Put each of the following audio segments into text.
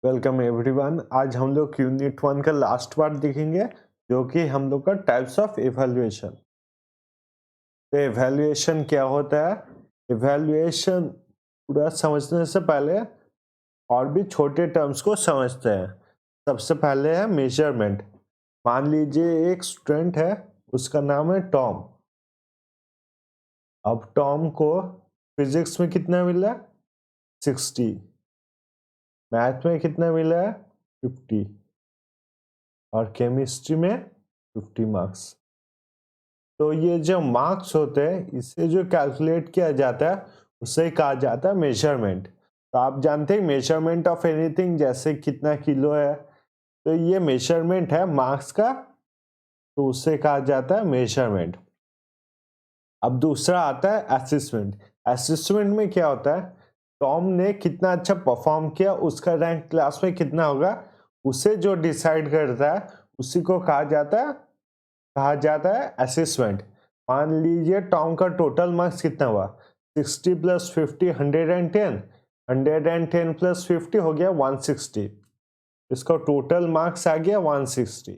Welcome everyone. आज हम लोग यूनिट 1 का लास्ट पार्ट देखेंगे, जो कि हम लोग का टाइप्स ऑफ इवैल्यूएशन। तो इवैल्यूएशन क्या होता है? इवैल्यूएशन पूरा समझने से पहले और भी छोटे टर्म्स को समझते हैं। सबसे पहले है मेजरमेंट। मान लीजिए एक स्टूडेंट है, उसका नाम है टॉम। अब टॉम को फिजिक्स में कितना मिला? 60। मैथ में कितना मिला है? 50। और केमिस्ट्री में 50 मार्क्स। तो ये जो मार्क्स होते हैं, इससे जो कैलकुलेट किया जाता है उसे कहा जाता है मेजरमेंट। तो आप जानते हैं मेजरमेंट ऑफ एनीथिंग, जैसे कितना किलो है, तो ये मेजरमेंट है मार्क्स का, तो उसे कहा जाता है मेजरमेंट। अब दूसरा आता है असेसमेंट। असेसमेंट में क्या होता है? टॉम ने कितना अच्छा परफॉर्म किया, उसका रैंक क्लास में कितना होगा, उसे जो डिसाइड करता है उसी को कहा जाता है असेसमेंट। मान लीजिए टॉम का टोटल मार्क्स कितना हुआ? 60 प्लस 50 110, 110 प्लस 50 हो गया 160। इसका टोटल मार्क्स आ गया 160।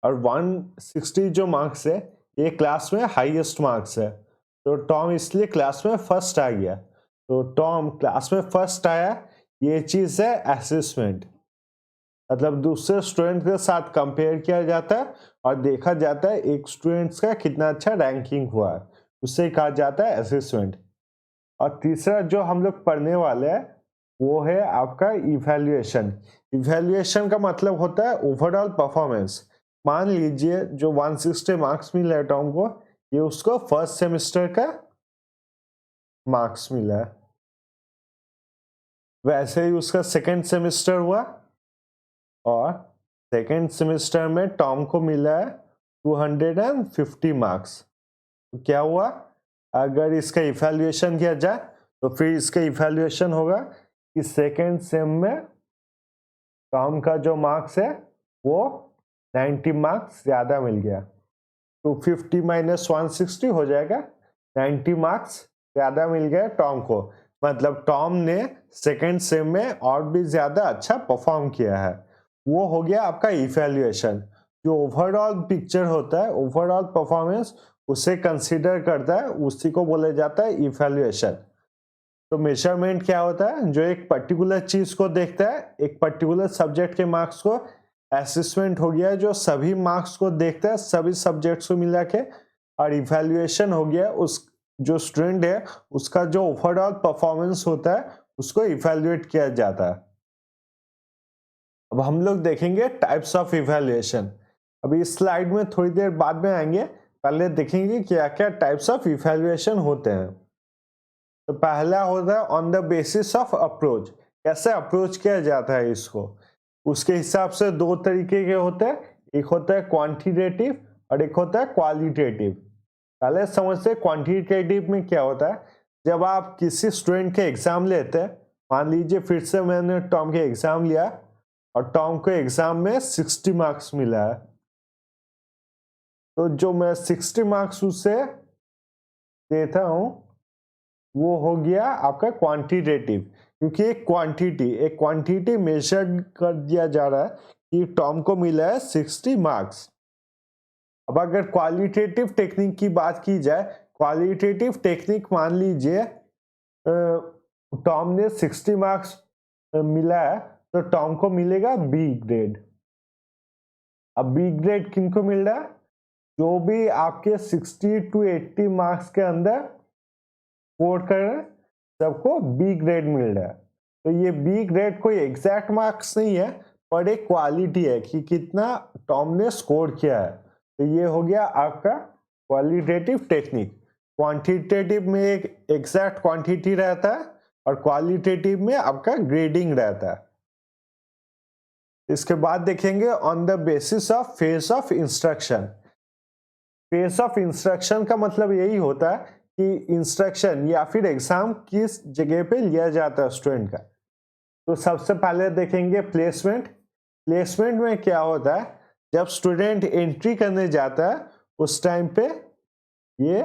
और 160 जो मार्क्स है, ये क्लास में हाईएस्ट मार्क्स है, तो टॉम इसलिए क्लास में फर्स्ट आ गया। तो टॉम क्लास में फर्स्ट आया, ये चीज है असेसमेंट। मतलब दूसरे स्टूडेंट के साथ कंपेयर किया जाता है और देखा जाता है एक स्टूडेंट्स का कितना अच्छा रैंकिंग हुआ है, उसे कहा जाता है असेसमेंट। और तीसरा जो हम लोग पढ़ने वाले हैं वो है आपका इवैल्यूएशन। इवैल्यूएशन का मतलब होता है ओवरऑल परफॉर्मेंस। मान लीजिए जो 160 मार्क्स मिला है टॉम को, ये उसको फर्स्ट सेमेस्टर का मार्क्स मिला है। वैसे ही उसका सेकेंड सेमेस्टर हुआ, और सेकेंड सेमेस्टर में टॉम को मिला है 250 मार्क्स। तो क्या हुआ? अगर इसका इवैल्यूएशन किया जाए तो फिर इसका इवैल्यूएशन होगा कि सेकेंड सेम में टॉम का जो मार्क्स है वो 90 मार्क्स ज्यादा मिल गया। 250 माइनस 160 हो जाएगा, 90 मार्क्स ज्यादा मिल गया टॉम को। मतलब टॉम ने सेकेंड सेम में और भी ज्यादा अच्छा परफॉर्म किया है। वो हो गया आपका इवैल्यूएशन। जो ओवरऑल पिक्चर होता है, ओवरऑल परफॉर्मेंस, उसे कंसीडर करता है, उसी को बोला जाता है इवैल्यूएशन। तो मेजरमेंट क्या होता है? जो एक पर्टिकुलर चीज को देखता है, एक पर्टिकुलर सब्जेक्ट के मार्क्स को। असेसमेंट हो गया जो सभी मार्क्स को देखता है, सभी सब्जेक्ट्स को मिला के। और इवैल्यूएशन हो गया उस जो स्टूडेंट है उसका जो ओवरऑल परफॉर्मेंस होता है, उसको इवैल्यूएट किया जाता है। अब हम लोग देखेंगे टाइप्स ऑफ इवैल्यूएशन। अभी इस स्लाइड में थोड़ी देर बाद में आएंगे, पहले देखेंगे क्या क्या टाइप्स ऑफ इवैल्यूएशन होते हैं। तो पहला होता है on the basis of approach. कैसे अप्रोच किया जाता है इसको? उसके हिसाब से दो तरीके के होते हैं, एक होता है क्वांटिटेटिव और एक होता है क्वालिटेटिव। पहले समझते हैं क्वांटिटेटिव में क्या होता है। जब आप किसी स्टूडेंट के एग्जाम लेते हैं, मान लीजिए फिर से मैंने टॉम के एग्जाम लिया और टॉम को एग्जाम में 60 मार्क्स मिला है, तो जो मैं 60 मार्क्स उसे देता हूं वो हो गया आपका क्वांटिटेटिव। क्योंकि एक क्वांटिटी मेजर कर दिया जा रहा है कि टॉम को मिला है 60 मार्क्स। अब अगर क्वालिटेटिव टेक्निक की बात की जाए, क्वालिटेटिव टेक्निक मान लीजिए टॉम ने 60 मार्क्स मिला है, तो टॉम को मिलेगा बी ग्रेड। अब बी ग्रेड किनको मिल रहा है? जो भी आपके 60 टू 80 मार्क्स के अंदर स्कोर कर रहे हैं, सबको बी ग्रेड मिल रहा है। तो ये बी ग्रेड कोई एग्जैक्ट मार्क्स नहीं है, पर एक क्वालिटी है कि कितना टॉम ने स्कोर किया है। तो ये हो गया आपका क्वालिटेटिव टेक्निक। क्वांटिटेटिव में एक एग्जैक्ट क्वांटिटी रहता है और क्वालिटेटिव में आपका ग्रेडिंग रहता है। इसके बाद देखेंगे on the basis of phase of instruction. Phase of instruction का मतलब यही होता है कि इंस्ट्रक्शन या फिर एग्जाम किस जगह पे लिया जाता है स्टूडेंट का। तो सबसे पहले देखेंगे प्लेसमेंट। प्लेसमेंट में क्या होता है? जब स्टूडेंट एंट्री करने जाता है उस टाइम पे ये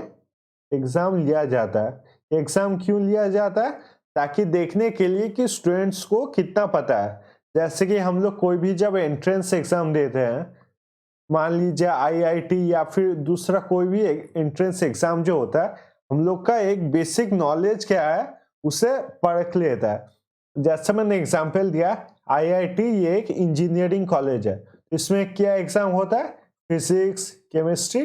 एग्जाम लिया जाता है। एग्जाम क्यों लिया जाता है? ताकि देखने के लिए कि स्टूडेंट्स को कितना पता है। जैसे कि हम लोग कोई भी जब एंट्रेंस एग्जाम देते हैं, मान लीजिए आईआईटी या फिर दूसरा कोई भी एंट्रेंस एग्जाम जो होता है, हम लोग का एक बेसिक नॉलेज क्या है उसे परख लेता है। जैसे मैंने एग्जांपल दिया, आईआईटी ये एक इंजीनियरिंग कॉलेज है, इसमें क्या एग्जाम होता है, फिजिक्स, केमिस्ट्री,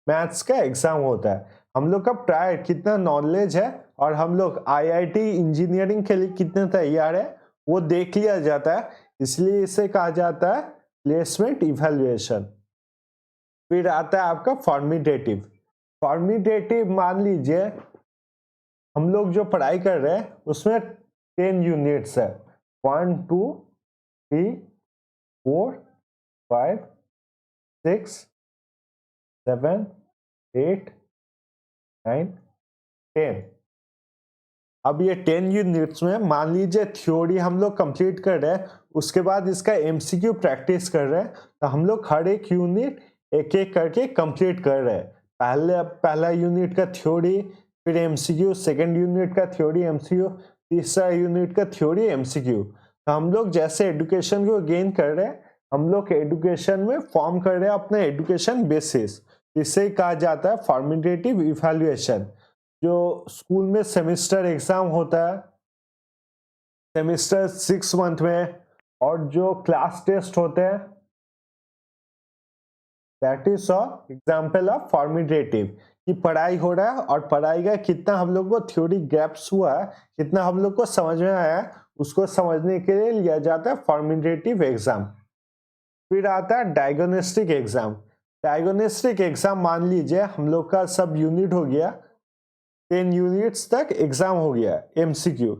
मैथ्स का एग्जाम होता है। हम लोग का प्रायर कितना नॉलेज है और हम लोग आईआईटी इंजीनियरिंग के लिए कितने तैयार है वो देख लिया जाता है, इसलिए इसे कहा जाता है प्लेसमेंट इवैल्यूएशन। फिर आता है आपका फॉर्मेटिव। फॉर्मेटिव मान लीजिए हम लोग जो पढ़ाई कर रहे हैं उसमें 10 यूनिट्स है, 1 2 3 4 5 6 7 8 9 10। अब ये 10 यूनिट्स में मान लीजिए थ्योरी हम लोग कंप्लीट कर रहे हैं, उसके बाद इसका एमसीक्यू प्रैक्टिस कर रहे हैं, तो हम लोग हर एक यूनिट एक एक करके कंप्लीट कर रहे हैं। पहला यूनिट का थ्योरी, फिर एमसीक्यू, सेकंड यूनिट का थ्योरी एमसीक्यू, तीसरा यूनिट का थ्योरी एमसीक्यू। तो हम लोग जैसे एजुकेशन को गेन कर रहे हैं, हम लोग एजुकेशन में फॉर्म कर रहे हैं अपना एजुकेशन बेसिस, इसे कहा जाता है फॉर्मेटिव इवैल्यूएशन। जो स्कूल में सेमेस्टर एग्जाम होता है, सेमेस्टर 6 मंथ में, और जो क्लास टेस्ट होते हैं, that is example of formative. कि पढ़ाई हो रहा है और पढ़ाई का कितना हम लोग को थ्योरी गैप्स हुआ है, कितना हम लोग को समझ में आया है, उसको समझने के लिए लिया जाता है फॉर्मेटिव एग्जाम। फिर आता है डायग्नोस्टिक एग्जाम। डायग्नोस्टिक एग्जाम मान लीजिए हम लोग का सब यूनिट हो गया, 10 यूनिट्स तक एग्जाम हो गया एमसीक्यू।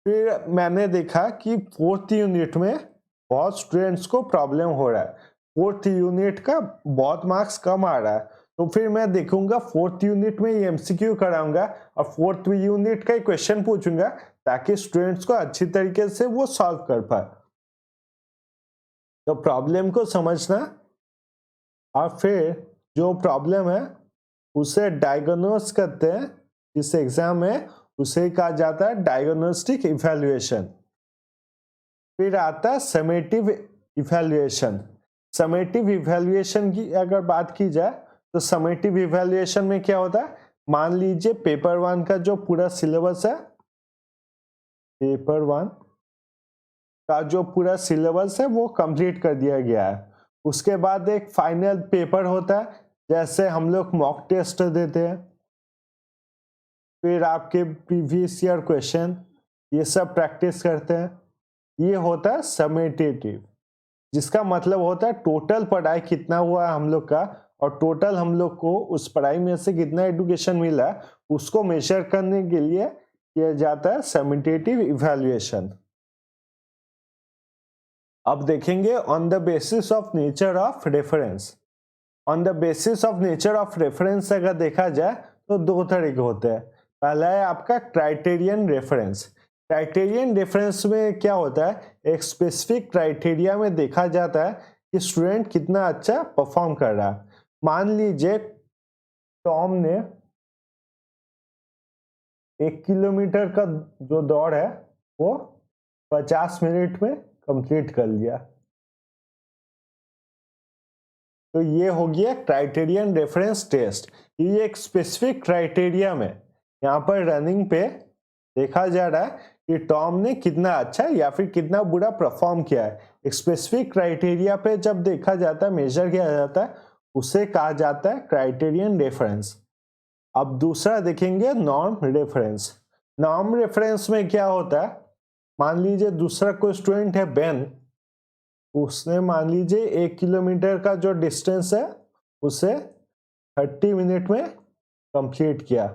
फिर मैंने देखा कि 4th यूनिट में बहुत स्टूडेंट्स को प्रॉब्लम हो रहा है, 4th यूनिट का बहुत मार्क्स कम आ रहा है, तो फिर मैं देखूंगा 4th यूनिट में एमसीक्यू कराऊंगा और 4th यूनिट का क्वेश्चन पूछूंगा ताकि स्टूडेंट्स को अच्छी तरीके से वो सॉल्व कर पाए। तो प्रॉब्लम को समझना और फिर जो प्रॉब्लम है उसे डायग्नोस करते हैं, जिस एग्जाम में उसे कहा जाता है डायग्नोस्टिक इवैल्यूएशन। फिर आता है समेटिव इवैल्यूएशन। समेटिव इवैल्यूएशन की अगर बात की जाए तो समेटिव इवैल्यूएशन में क्या होता है, मान लीजिए पेपर 1 का जो पूरा सिलेबस है, पेपर 1 का जो पूरा सिलेबस है वो कंप्लीट कर दिया गया है, उसके बाद एक फाइनल पेपर होता है, जैसे हम लोग मॉक टेस्ट देते हैं, फिर आपके प्रीवियस ईयर क्वेश्चन ये सब प्रैक्टिस करते हैं, ये होता है समेटिव, जिसका मतलब होता है टोटल पढ़ाई कितना हुआ है हम लोग का और टोटल हम लोग को उस पढ़ाई में से कितना एजुकेशन मिला उसको मेजर करने के लिए किया जाता है समेटिव इवैल्यूएशन। अब देखेंगे on the basis of nature of reference. On the basis of nature of reference अगर देखा जाए तो दो तरीके होते हैं। पहला है आपका क्राइटेरियन रेफरेंस। क्राइटेरियन रेफरेंस में क्या होता है, एक स्पेसिफिक क्राइटेरिया में देखा जाता है कि स्टूडेंट कितना अच्छा परफॉर्म कर रहा है। मान लीजिए टॉम ने 1 किलोमीटर का जो दौड़ है वो 50 मिनट में कंप्लीट कर लिया, तो ये हो गया क्राइटेरियन रेफरेंस टेस्ट। ये एक स्पेसिफिक क्राइटेरिया में यहाँ पर रनिंग पे देखा जा रहा है कि टॉम ने कितना अच्छा या फिर कितना बुरा परफॉर्म किया है। एक स्पेसिफिक क्राइटेरिया पे जब देखा जाता है, मेजर किया जाता है, उसे कहा जाता है क्राइटेरियन रेफरेंस। अब दूसरा देखेंगे नॉर्म रेफरेंस। नॉर्म रेफरेंस में क्या होता है, मान लीजिए दूसरा कोई स्टूडेंट है बेन, उसने मान लीजिए 1 किलोमीटर का जो डिस्टेंस है उसे 30 मिनट में कंप्लीट किया,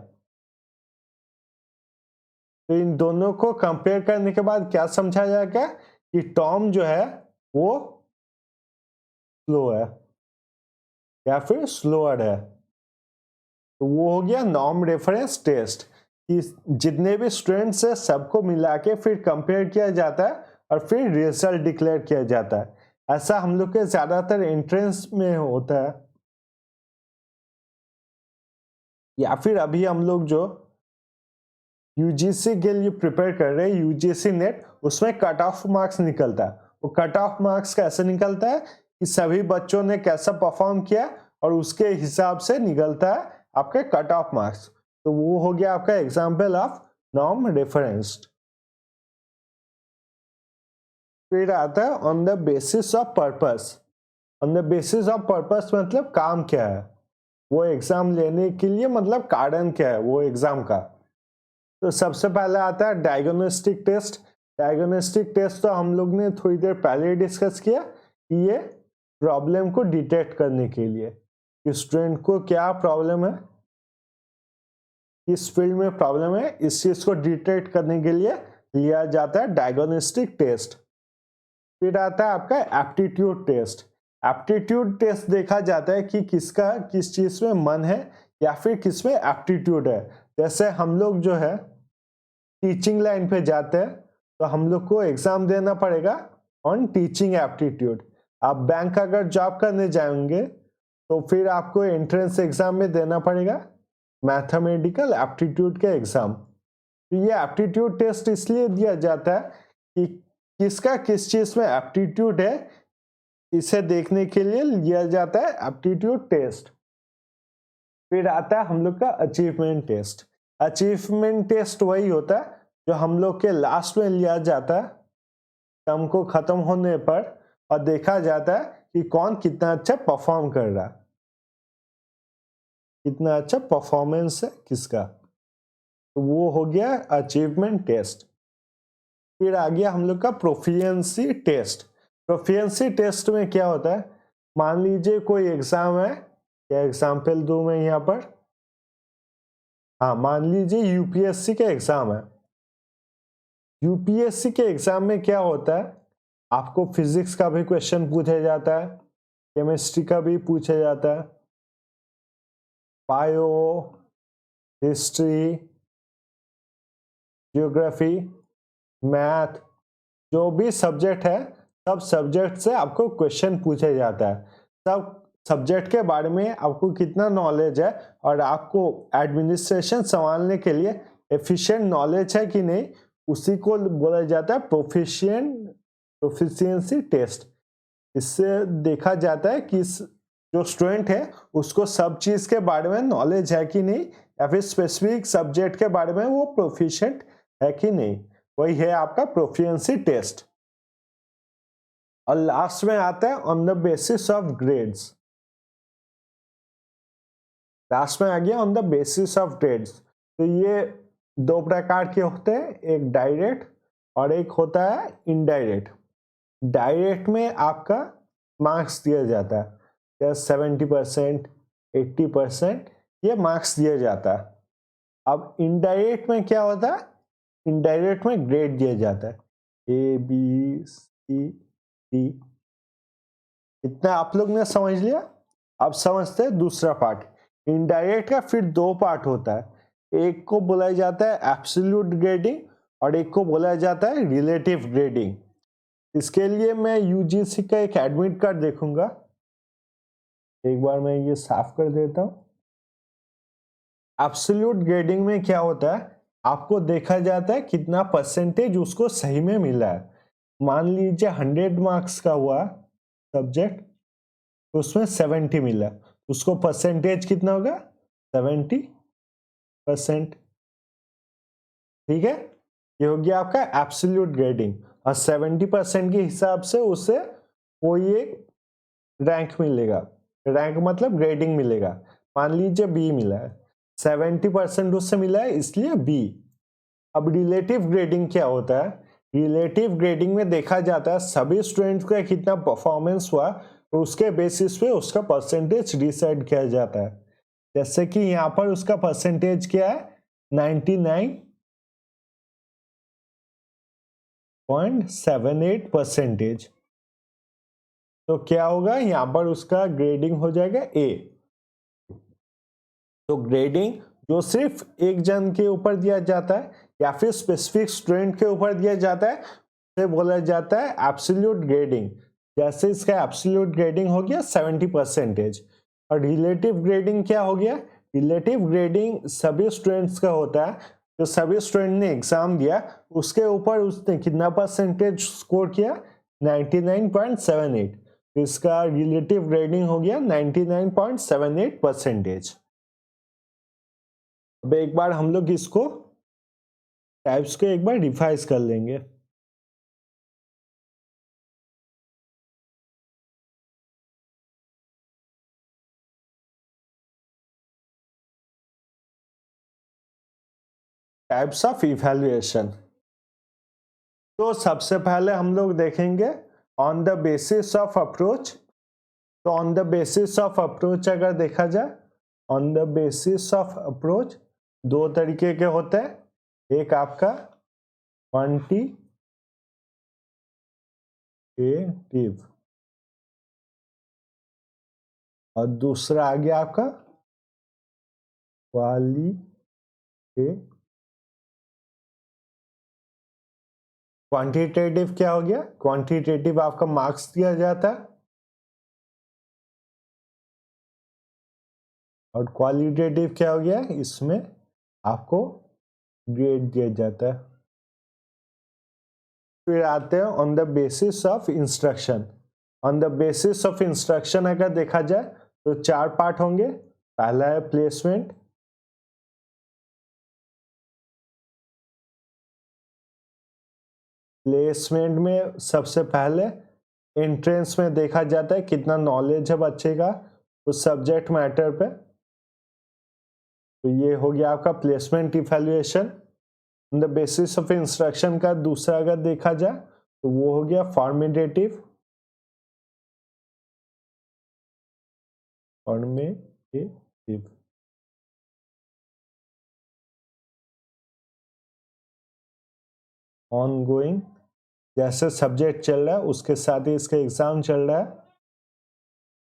तो इन दोनों को कंपेयर करने के बाद क्या समझा जाएगा कि टॉम जो है वो स्लो है या फिर स्लोअर है। तो वो हो गया नॉर्म रेफरेंस टेस्ट, कि जितने भी स्टूडेंट्स है सबको मिला के फिर कंपेयर किया जाता है और फिर रिजल्ट डिक्लेयर किया जाता है। ऐसा हम लोग के ज्यादातर एंट्रेंस में होता है, या फिर अभी हम लोग जो यूजीसी के लिए प्रिपेयर कर रहे हैं, यूजीसी नेट, उसमें कट ऑफ मार्क्स निकलता है, वो कट ऑफ मार्क्स कैसे निकलता है कि सभी बच्चों ने कैसा परफॉर्म किया और उसके हिसाब से निकलता है आपके कट ऑफ मार्क्स। तो वो हो गया आपका एग्जाम्पल ऑफ नॉर्म रेफरेंस्ड। फिर आता है on the basis of purpose. On the basis of purpose मतलब काम क्या है, वो एग्जाम लेने के लिए मतलब कारण क्या है वो एग्जाम का। तो सबसे पहले आता है डायग्नोस्टिक टेस्ट। डायग्नोस्टिक टेस्ट तो हम लोग ने थोड़ी देर पहले डिस्कस किया कि ये प्रॉब्लम को डिटेक्ट करने के लिए कि स्टूडेंट को क्या प्रॉब्लम है, किस फील्ड में प्रॉब्लम है, इस चीज को डिटेक्ट करने के लिए लिया जाता है डायग्नोस्टिक टेस्ट। फिर आता है आपका एप्टीट्यूड टेस्ट। एप्टीट्यूड टेस्ट देखा जाता है कि किसका किस चीज में मन है या फिर किस में एप्टीट्यूड है। जैसे हम लोग जो है टीचिंग लाइन पे जाते हैं तो हम लोग को एग्जाम देना पड़ेगा ऑन टीचिंग एप्टीट्यूड। आप बैंक अगर जॉब करने जाएंगे तो फिर आपको एंट्रेंस एग्जाम में देना पड़ेगा मैथमेटिकल एप्टीट्यूड के एग्जाम। तो ये एप्टीट्यूड टेस्ट इसलिए दिया जाता है कि किसका किस चीज में एप्टीट्यूड है, इसे देखने के लिए लिया जाता है एप्टीट्यूड टेस्ट। फिर आता है हम लोग का अचीवमेंट टेस्ट। अचीवमेंट टेस्ट वही होता है जो हम लोग के लास्ट में लिया जाता है टर्म को खत्म होने पर और देखा जाता है कि कौन कितना अच्छा परफॉर्म कर रहा है, कितना अच्छा परफॉर्मेंस है किसका। तो वो हो गया अचीवमेंट टेस्ट। फिर आ गया हम लोग का प्रोफिशिएंसी टेस्ट। प्रोफिशिएंसी टेस्ट में क्या होता है, मान लीजिए कोई एग्जाम है, क्या एग्जाम्पल दूं मैं यहाँ पर, हाँ मान लीजिए यूपीएससी का एग्जाम है। यूपीएससी के एग्जाम में क्या होता है, आपको फिजिक्स का भी क्वेश्चन पूछा जाता है, केमिस्ट्री का भी पूछा जाता है, बायो, हिस्ट्री, ज्योग्राफी, मैथ, जो भी सब्जेक्ट है सब सब्जेक्ट से आपको क्वेश्चन पूछा जाता है। सब सब्जेक्ट के बारे में आपको कितना नॉलेज है और आपको एडमिनिस्ट्रेशन संभालने के लिए एफिशिएंट नॉलेज है कि नहीं, उसी को बोला जाता है प्रोफिशिएंसी टेस्ट। इससे देखा जाता है कि जो स्टूडेंट है उसको सब चीज के बारे में नॉलेज है कि नहीं या फिर स्पेसिफिक सब्जेक्ट के बारे में वो प्रोफिशिएंट है कि नहीं, वही है आपका प्रोफिशिएंसी टेस्ट। और लास्ट में आता है on the basis of grades. Last में आ गया on the basis of grades. तो ये दो प्रकार के होते हैं, एक डायरेक्ट और एक होता है इनडायरेक्ट। डायरेक्ट में आपका मार्क्स दिया जाता है, जैसे 70%, 80% ये मार्क्स दिया जाता है। अब इनडायरेक्ट में क्या होता है, इनडायरेक्ट में ग्रेड दिया जाता है, ए बी सी डी। इतना आप लोग ने समझ लिया। अब समझते हैं दूसरा पार्ट। इनडायरेक्ट का फिर दो पार्ट होता है, एक को बोला जाता है एब्सोल्यूट ग्रेडिंग और एक को बोला जाता है रिलेटिव ग्रेडिंग। इसके लिए मैं यूजीसी का एक एडमिट कार्ड देखूंगा, एक बार मैं ये साफ कर देता हूं। एब्सोल्यूट ग्रेडिंग में क्या होता है, आपको देखा जाता है कितना परसेंटेज उसको सही में मिला है। मान लीजिए 100 मार्क्स का हुआ सब्जेक्ट, तो उसमें 70 मिला, उसको परसेंटेज कितना होगा, 70%। ठीक है, ये हो गया आपका एब्सोल्यूट ग्रेडिंग। और 70% के हिसाब से उसे कोई एक रैंक मिलेगा, रैंक मतलब ग्रेडिंग मिलेगा। मान लीजिए बी मिला है, 70% उससे मिला है इसलिए बी। अब रिलेटिव ग्रेडिंग क्या होता है, रिलेटिव ग्रेडिंग में देखा जाता है सभी स्टूडेंट्स का कितना परफॉर्मेंस हुआ तो उसके बेसिस पे उसका परसेंटेज डिसाइड किया जाता है। जैसे कि यहाँ पर उसका परसेंटेज क्या है, 99.78%। तो क्या होगा, यहाँ पर उसका ग्रेडिंग हो जाएगा ए। तो ग्रेडिंग जो सिर्फ एक जन के ऊपर दिया जाता है या फिर स्पेसिफिक स्टूडेंट के ऊपर दिया जाता है उसे बोला जाता है एब्सोल्यूट ग्रेडिंग। जैसे इसका एब्सोल्यूट ग्रेडिंग हो गया 70%। और रिलेटिव ग्रेडिंग क्या हो गया, रिलेटिव ग्रेडिंग सभी स्टूडेंट्स का होता है, जो सभी स्टूडेंट ने एग्जाम दिया उसके ऊपर उसने कितना परसेंटेज स्कोर किया, 99.78, तो इसका रिलेटिव ग्रेडिंग हो गया 99.78%। अब एक बार हम लोग इसको टाइप्स को एक बार रिवाइज कर लेंगे। टाइप्स ऑफ इवैल्यूएशन, तो सबसे पहले हम लोग देखेंगे on the basis of approach. तो on the basis of approach अगर देखा जाए, on the basis of approach दो तरीके के होते हैं, एक आपका क्वांटिटेटिव और दूसरा आ गया आपका क्वालिटेटिव। क्वांटिटेटिव क्या हो गया? क्वांटिटेटिव आपका मार्क्स दिया जाता है और क्वालिटेटिव क्या हो गया? इसमें आपको ग्रेड दिया जाता है। फिर आते हैं on the basis of instruction. On the basis of instruction अगर देखा जाए तो चार पार्ट होंगे। पहला है प्लेसमेंट, प्लेसमेंट में सबसे पहले एंट्रेंस में देखा जाता है कितना नॉलेज है बच्चे का उस सब्जेक्ट मैटर पे, तो ये हो गया आपका placement evaluation. On the basis of instruction का दूसरा अगर देखा जाए तो वो हो गया फॉर्मेटिव। फॉर्मेटिव ऑन गोइंग, जैसे सब्जेक्ट चल रहा है उसके साथ ही इसका एग्जाम चल रहा है,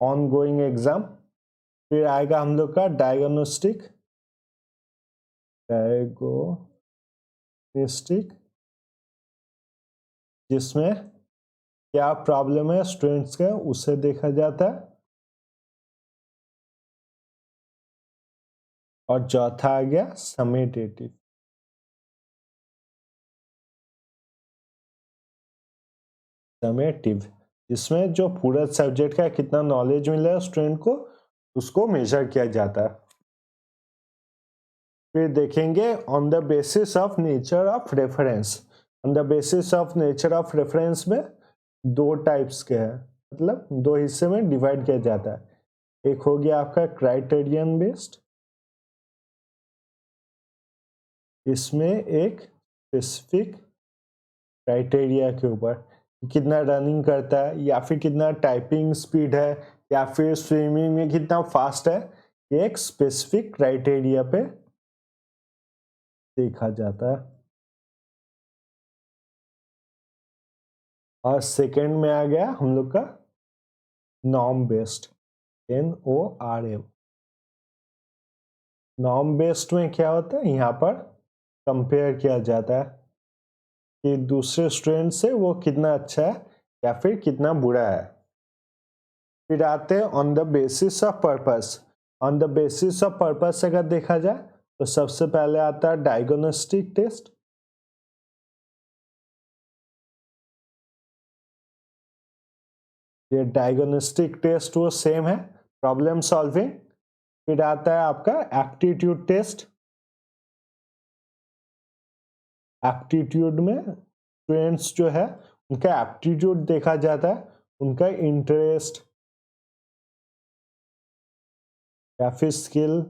ऑन गोइंग एग्जाम। फिर आएगा हम लोग का डायग्नोस्टिक, जिसमें क्या प्रॉब्लम है स्टूडेंट्स का उसे देखा जाता है। और चौथा आ गया समेटेटिव, समेटिव जिसमें जो पूरा सब्जेक्ट का कितना नॉलेज मिला है स्टूडेंट को उसको मेजर किया जाता है। फिर देखेंगे on the basis of nature of reference. On the basis of nature of reference में दो टाइप्स के हैं, मतलब दो हिस्से में डिवाइड किया जाता है। एक हो गया आपका क्राइटेरियन बेस्ड, इसमें एक स्पेसिफिक क्राइटेरिया के ऊपर कितना रनिंग करता है या फिर कितना टाइपिंग स्पीड है या फिर स्विमिंग में कितना फास्ट है, एक स्पेसिफिक क्राइटेरिया पे देखा जाता है। और सेकंड में आ गया हम लोग का norm based, NORM। Norm based में क्या होता है, यहाँ पर कंपेयर किया जाता है कि दूसरे स्टूडेंट से वो कितना अच्छा है या फिर कितना बुरा है। फिर आते हैं on the basis of purpose. On the basis of purpose अगर देखा जाए तो सबसे पहले आता है डायग्नोस्टिक टेस्ट। ये डायग्नोस्टिक टेस्ट वो सेम है, प्रॉब्लम सॉल्विंग। फिर आता है आपका एप्टीट्यूड टेस्ट। एप्टीट्यूड में स्टूडेंट्स जो है उनका एप्टीट्यूड देखा जाता है, उनका इंटरेस्ट या फिर स्किल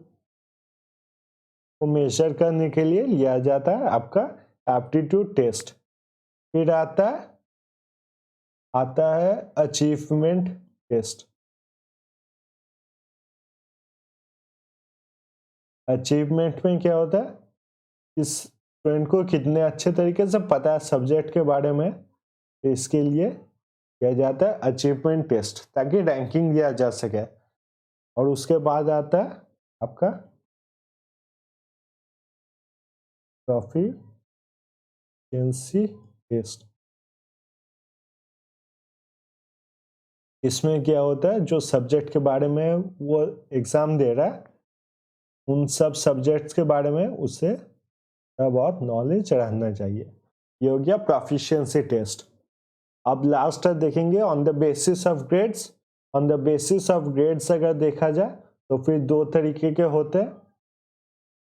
को मेजर करने के लिए लिया जाता है आपका एप्टीट्यूड टेस्ट। फिर आता है अचीवमेंट टेस्ट। अचीवमेंट में क्या होता है, इस स्टूडेंट को कितने अच्छे तरीके से पता है सब्जेक्ट के बारे में, तो इसके लिए किया जाता है अचीवमेंट टेस्ट ताकि रैंकिंग दिया जा सके। और उसके बाद आता है आपका प्रोफिशिएंसी टेस्ट। इसमें क्या होता है, जो सब्जेक्ट के बारे में वो एग्जाम दे रहा है उन सब सब्जेक्ट्स के बारे में उसे बहुत नॉलेज रहना चाहिए। ये हो गया प्रोफिशिएंसी टेस्ट। अब लास्ट देखेंगे on the basis of grades. On the basis of grades अगर देखा जाए तो फिर दो तरीके के होते हैं।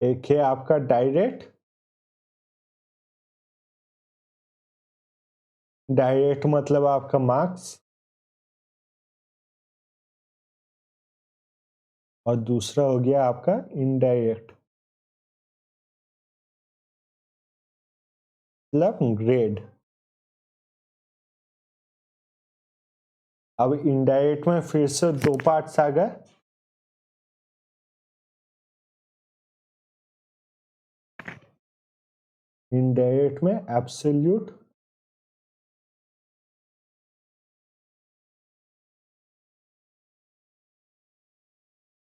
एक है आपका डायरेक्ट, डायरेक्ट मतलब आपका मार्क्स, और दूसरा हो गया आपका इनडायरेक्ट मतलब ग्रेड। अब इनडायरेक्ट में फिर से दो पार्ट्स आ गए। इनडायरेक्ट में एब्सोल्यूट,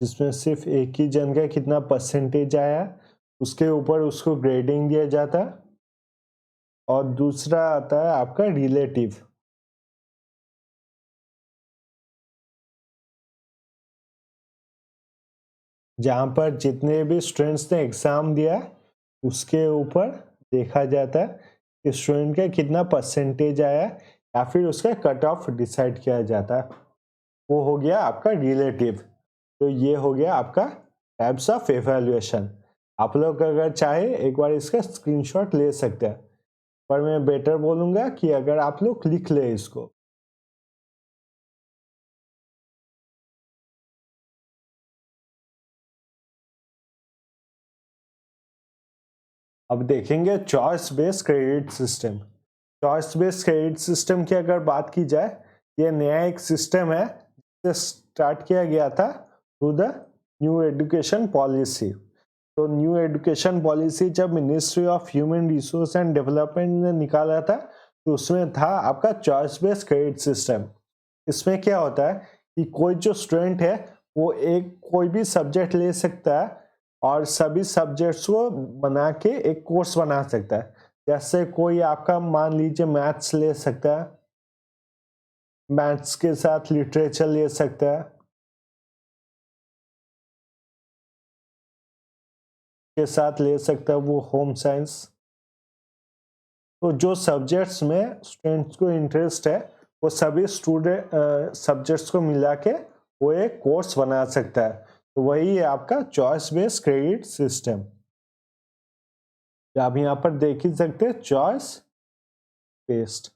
जिसमें सिर्फ एक ही जन का कितना परसेंटेज आया उसके ऊपर उसको ग्रेडिंग दिया जाता है। और दूसरा आता है आपका रिलेटिव, जहां पर जितने भी स्टूडेंट्स ने एग्जाम दिया उसके ऊपर देखा जाता है कि स्टूडेंट का कितना परसेंटेज आया या फिर उसका कट ऑफ डिसाइड किया जाता है। वो हो गया आपका रिलेटिव। तो ये हो गया आपका टाइप्स ऑफ एवेल्युएशन। आप लोग अगर चाहे एक बार इसका स्क्रीनशॉट ले सकते हैं, पर मैं बेटर बोलूंगा कि अगर आप लोग लिख ले इसको। अब देखेंगे choice based credit system. Choice based credit system की अगर बात की जाए, ये नया एक सिस्टम है जिसे स्टार्ट किया गया था through the new education policy. तो न्यू एजुकेशन पॉलिसी जब ministry of human resource and development ने निकाला था तो उसमें था आपका चॉइस बेस्ड क्रेडिट सिस्टम। इसमें क्या होता है कि कोई जो स्टूडेंट है वो एक कोई भी सब्जेक्ट ले सकता है और सभी सब्जेक्ट्स को बना के एक कोर्स बना सकता है। जैसे कोई आपका मान लीजिए मैथ्स ले सकता है, मैथ्स के साथ लिटरेचर ले सकता है, के साथ ले सकता है वो होम साइंस। तो जो सब्जेक्ट्स में स्टूडेंट्स को इंटरेस्ट है वो सभी स्टूडेंट सब्जेक्ट्स को मिला के वो एक कोर्स बना सकता है। तो वही है आपका चॉइस बेस्ड क्रेडिट सिस्टम। आप यहाँ पर देख ही सकते हैं चॉइस बेस्ड।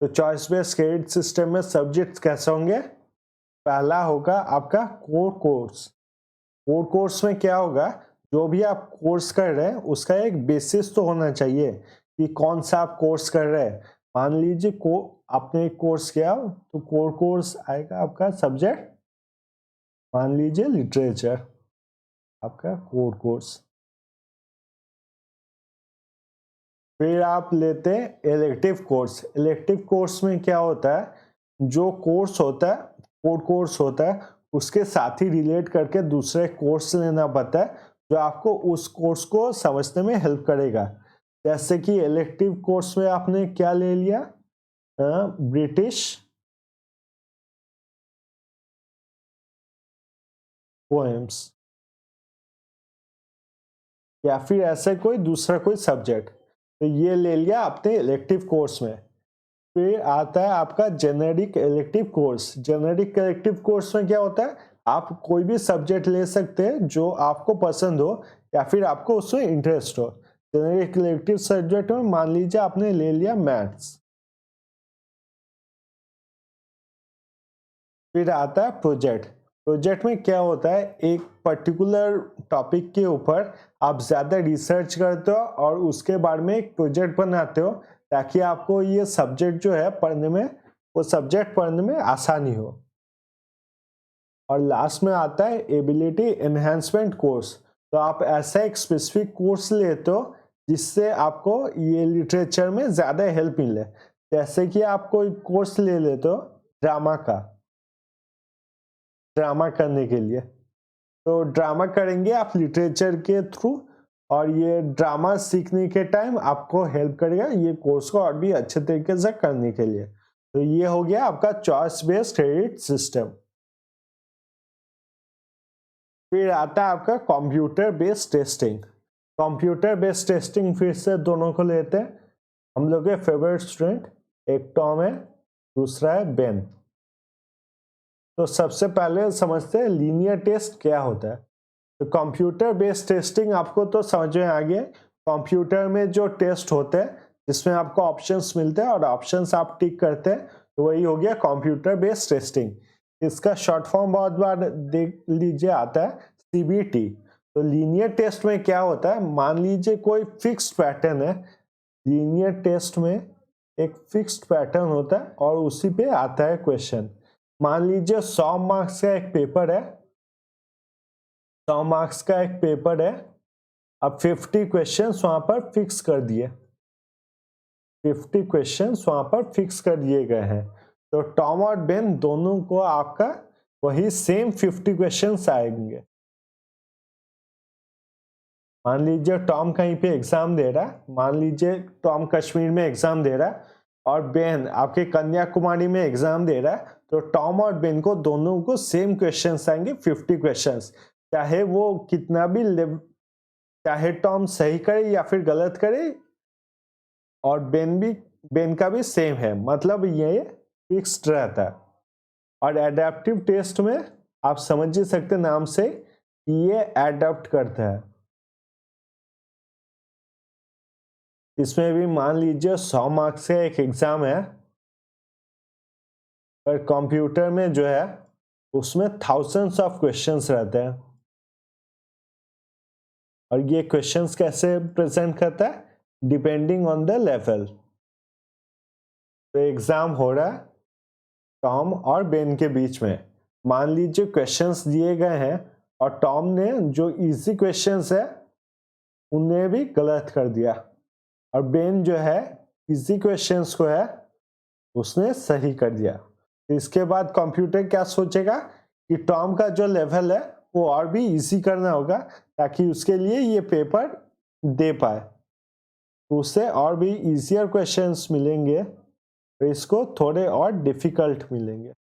तो चॉइस बेस्ड क्रेडिट सिस्टम में सब्जेक्ट्स कैसे होंगे? पहला होगा आपका कोर कोर्स। कोर कोर्स में क्या होगा, जो भी आप कोर्स कर रहे हैं उसका एक बेसिस तो होना चाहिए कि कौन सा आप कोर्स कर रहे हैं। मान लीजिए को आपने एक कोर्स किया तो कोर कोर्स आएगा आपका सब्जेक्ट, मान लीजिए लिटरेचर, आपका कोर कोर्स। फिर आप लेते हैं इलेक्टिव कोर्स। इलेक्टिव कोर्स में क्या होता है, जो कोर्स होता है कोर कोर्स होता है उसके साथ ही रिलेट करके दूसरे कोर्स लेना पड़ता है जो आपको उस कोर्स को समझने में हेल्प करेगा। जैसे कि इलेक्टिव कोर्स में आपने क्या ले लिया, ब्रिटिश पोएम्स या फिर ऐसा कोई दूसरा कोई सब्जेक्ट, तो ये ले लिया आपने इलेक्टिव कोर्स में। फिर आता है आपका generic elective course. Generic elective course में क्या होता है, आप कोई भी सब्जेक्ट ले सकते हैं जो आपको पसंद हो या फिर आपको उसमें इंटरेस्ट हो। जेनेरिक इलेक्टिव सब्जेक्ट में मान लीजिए आपने ले लिया मैथ्स। फिर आता है प्रोजेक्ट। प्रोजेक्ट में क्या होता है, एक पर्टिकुलर टॉपिक के ऊपर आप ज़्यादा रिसर्च करते हो और उसके बारे में एक प्रोजेक्ट बनाते हो ताकि आपको ये सब्जेक्ट जो है पढ़ने में, वो सब्जेक्ट पढ़ने में आसानी हो। और लास्ट में आता है एबिलिटी एनहेंसमेंट कोर्स। तो आप ऐसा एक स्पेसिफिक कोर्स लेते हो जिससे आपको ये लिटरेचर में ज़्यादा हेल्प मिले। जैसे कि आप कोई कोर्स ले लेते हो ड्रामा का, ड्रामा करने के लिए, तो ड्रामा करेंगे आप लिटरेचर के थ्रू और ये ड्रामा सीखने के टाइम आपको हेल्प करेगा ये कोर्स को और भी अच्छे तरीके से करने के लिए। तो ये हो गया आपका चॉइस बेस्ड क्रेडिट सिस्टम। फिर आता है आपका computer based testing. Computer based testing फिर से दोनों को लेते हैं। हम लोग के फेवरेट स्टूडेंट एक टॉम है, दूसरा है बेन। तो सबसे पहले समझते हैं लीनियर टेस्ट क्या होता है। तो कंप्यूटर बेस्ड टेस्टिंग आपको तो समझ में आ गया। कंप्यूटर में जो टेस्ट होते हैं जिसमें आपको ऑप्शंस मिलते हैं और ऑप्शंस आप टिक करते हैं, तो वही हो गया कंप्यूटर बेस्ड टेस्टिंग। इसका शॉर्ट फॉर्म बहुत बार देख लीजिए आता है सीबीटी। तो लीनियर टेस्ट में क्या होता है, मान लीजिए कोई फिक्स्ड पैटर्न है। लीनियर टेस्ट में एक फिक्स्ड पैटर्न होता है और उसी पे आता है क्वेश्चन। मान लीजिए 100 मार्क्स का एक पेपर है, 100 मार्क्स का एक पेपर है। अब 50 क्वेश्चंस वहां पर फिक्स कर दिए, 50 क्वेश्चंस वहां पर फिक्स कर दिए गए हैं। तो टॉम और बेन दोनों को आपका वही सेम 50 क्वेश्चंस आएंगे। मान लीजिए टॉम कहीं पे एग्जाम दे रहा है, मान लीजिए टॉम कश्मीर में एग्जाम दे रहा है और बेन आपके कन्याकुमारी में एग्जाम दे रहा है। तो टॉम और बेन को दोनों को सेम क्वेश्चंस आएंगे, 50 क्वेश्चंस। चाहे वो कितना भी चाहे टॉम सही करे या फिर गलत करे, और बेन का भी सेम है, मतलब ये फिक्स्ड रहता है। और एडेप्टिव टेस्ट में आप समझ ही सकते नाम से कि ये एडेप्ट करता है। इसमें भी मान लीजिए 100 मार्क्स का एक एग्जाम है, पर कंप्यूटर में जो है उसमें थाउजेंड्स ऑफ क्वेश्चंस रहते हैं। और ये क्वेश्चंस कैसे प्रेजेंट करता है, डिपेंडिंग ऑन द लेवल। तो एग्जाम हो रहा है टॉम और बेन के बीच में। मान लीजिए क्वेश्चंस दिए गए हैं और टॉम ने जो इजी क्वेश्चंस है उन्हें भी गलत कर दिया, और बेन जो है इजी क्वेश्चंस को है उसने सही कर दिया। तो इसके बाद कंप्यूटर क्या सोचेगा कि टॉम का जो लेवल है वो और भी इजी करना होगा ताकि उसके लिए ये पेपर दे पाए। तो उससे और भी इजियर क्वेश्चंस मिलेंगे, तो इसको थोड़े और डिफिकल्ट मिलेंगे,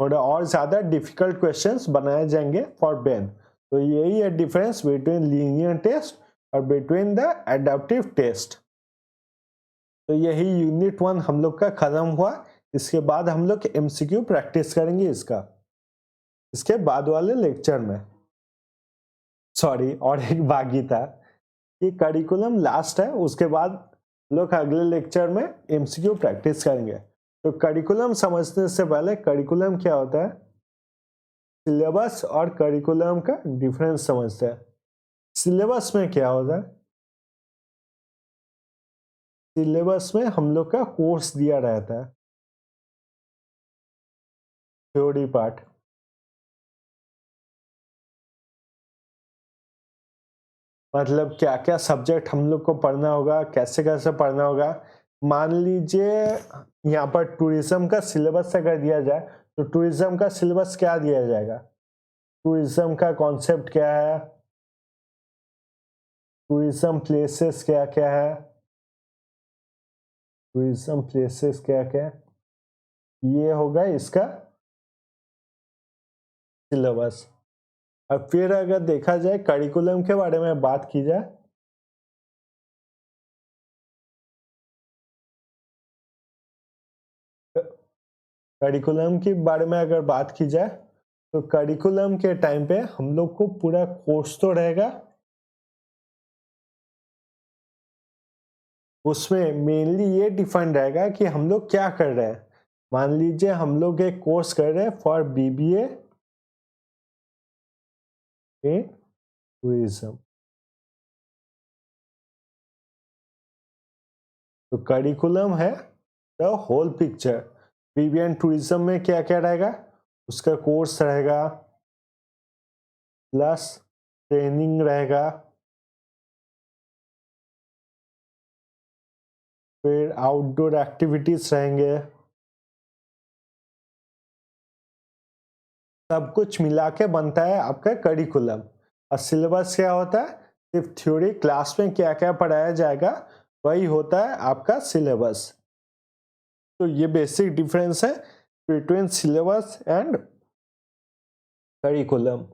थोड़ा और ज्यादा डिफिकल्ट क्वेश्चंस बनाए जाएंगे फॉर बेन। तो यही है डिफरेंस बिटवीन लीनियर टेस्ट और बिटवीन द एडेप्टिव टेस्ट। तो यही यूनिट 1 हम लोग का खत्म हुआ। इसके बाद हम लोग एमसीक्यू प्रैक्टिस करेंगे इसके बाद वाले लेक्चर में। सॉरी, और एक बाकी था कि करिकुलम लास्ट है, उसके बाद लोग अगले लेक्चर में एमसीक्यू प्रैक्टिस करेंगे। तो करिकुलम समझने से पहले करिकुलम क्या होता है, सिलेबस और करिकुलम का डिफरेंस समझते हैं। सिलेबस में क्या होता है, सिलेबस में हम लोग का कोर्स दिया रहता है, थ्योरी पार्ट। मतलब क्या क्या सब्जेक्ट हम लोग को पढ़ना होगा, कैसे कैसे पढ़ना होगा। मान लीजिए यहाँ पर टूरिज्म का सिलेबस अगर दिया जाए, तो टूरिज्म का सिलेबस क्या दिया जाएगा, टूरिज्म का कॉन्सेप्ट क्या है, टूरिज्म प्लेसेस क्या क्या है, टूरिज्म प्लेसेस क्या क्या है, ये होगा इसका सिलेबस। अब फिर अगर देखा जाए करिकुलम के बारे में बात की जाए, करिकुलम के बारे में अगर बात की जाए, तो करिकुलम के टाइम पे हम लोग को पूरा कोर्स तो रहेगा, उसमें मेनली ये डिफाइन रहेगा कि हम लोग क्या कर रहे हैं। मान लीजिए हम लोग एक कोर्स कर रहे हैं फॉर बीबीए इन टूरिज्म। तो करिकुलम है the whole picture. BBA in tourism में क्या क्या रहेगा, उसका कोर्स रहेगा प्लस ट्रेनिंग रहेगा, फिर आउटडोर एक्टिविटीज रहेंगे, सब कुछ मिला के बनता है आपका करिकुलम। और सिलेबस क्या होता है, सिर्फ थ्योरी, क्लास में क्या क्या पढ़ाया जाएगा वही होता है आपका सिलेबस। तो ये बेसिक डिफरेंस है बिटवीन सिलेबस एंड करिकुलम।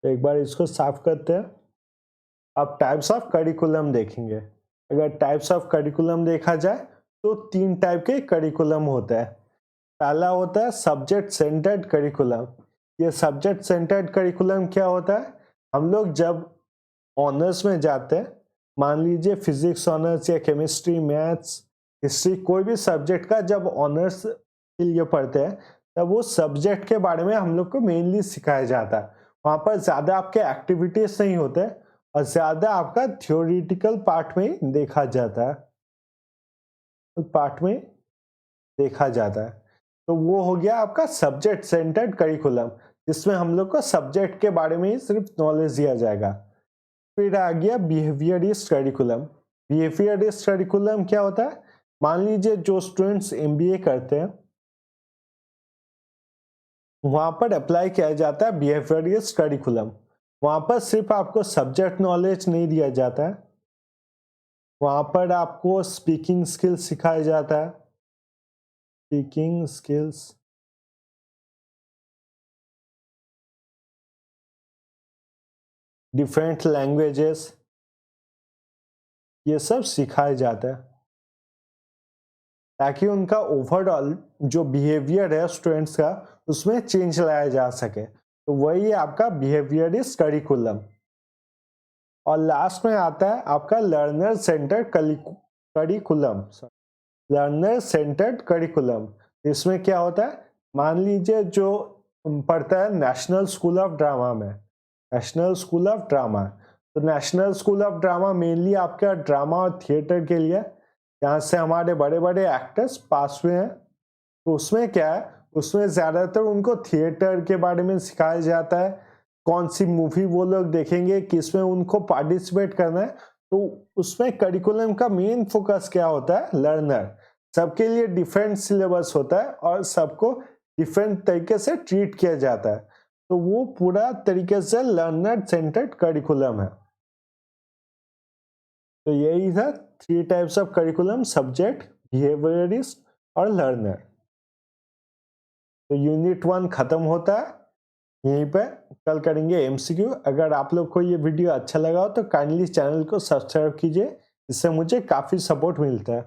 एक बार इसको साफ करते हैं। अब टाइप्स ऑफ करिकुलम देखेंगे। अगर टाइप्स ऑफ करिकुलम देखा जाए तो 3 टाइप के करिकुलम होता है। पहला होता है सब्जेक्ट सेंटर्ड करिकुलम। ये सब्जेक्ट सेंटर्ड करिकुलम क्या होता है? हम लोग जब ऑनर्स में जाते हैं, मान लीजिए फिजिक्स ऑनर्स या केमिस्ट्री, मैथ्स, हिस्ट्री, कोई भी सब्जेक्ट का जब ऑनर्स के लिए पढ़ते हैं तब वो सब्जेक्ट के बारे में हम लोग को मेनली सिखाया जाता है। वहाँ पर ज़्यादा आपके एक्टिविटीज नहीं होते और ज़्यादा आपका थियोरिटिकल पार्ट में देखा जाता है, तो वो हो गया आपका सब्जेक्ट सेंटर्ड करिकुलम, जिसमें हम लोग को सब्जेक्ट के बारे में ही सिर्फ नॉलेज दिया जाएगा। फिर आ गया बिहेवियरिस्ट करिकुलम। बिहेवियरिस्ट करिकुलम क्या होता है? मान लीजिए जो स्टूडेंट्स एमबीए करते हैं वहां पर अप्लाई किया जाता है बिहेवियरिस्ट करिकुलम। वहां पर सिर्फ आपको सब्जेक्ट नॉलेज नहीं दिया जाता है, वहां पर आपको स्पीकिंग स्किल्स सिखाया जाता है, स्पीकिंग स्किल्स, डिफरेंट लैंग्वेजेस, ये सब सिखाया जाता है ताकि उनका ओवरऑल जो बिहेवियर है स्टूडेंट्स का उसमें चेंज लाया जा सके। तो वही आपका बिहेवियरिस्ट करिकुलम। और लास्ट में आता है आपका learner centred curriculum. Learner centred curriculum, इसमें क्या होता है? मान लीजिए जो पढ़ता है नेशनल स्कूल ऑफ ड्रामा में, नेशनल स्कूल ऑफ ड्रामा, तो national school of drama mainly आपका ड्रामा और थिएटर के लिए, यहाँ से हमारे बड़े बड़े एक्टर्स पास हुए हैं। तो उसमें क्या है, उसमें ज़्यादातर उनको थिएटर के बारे में सिखाया जाता है, कौन सी मूवी वो लोग देखेंगे, किसमें उनको पार्टिसिपेट करना है। तो उसमें करिकुलम का मेन फोकस क्या होता है? लर्नर। सबके लिए डिफरेंट सिलेबस होता है और सबको डिफरेंट तरीके से ट्रीट किया जाता है, तो वो पूरा तरीके से लर्नर सेंटर्ड करिकुलम है। तो यही था 3 types of curriculum, subject, behaviourist और लर्नर। तो यूनिट 1 खत्म होता है यहीं पे। कल करेंगे एमसीक्यू। अगर आप लोग को ये वीडियो अच्छा लगा हो तो काइंडली चैनल को सब्सक्राइब कीजिए, इससे मुझे काफ़ी सपोर्ट मिलता है।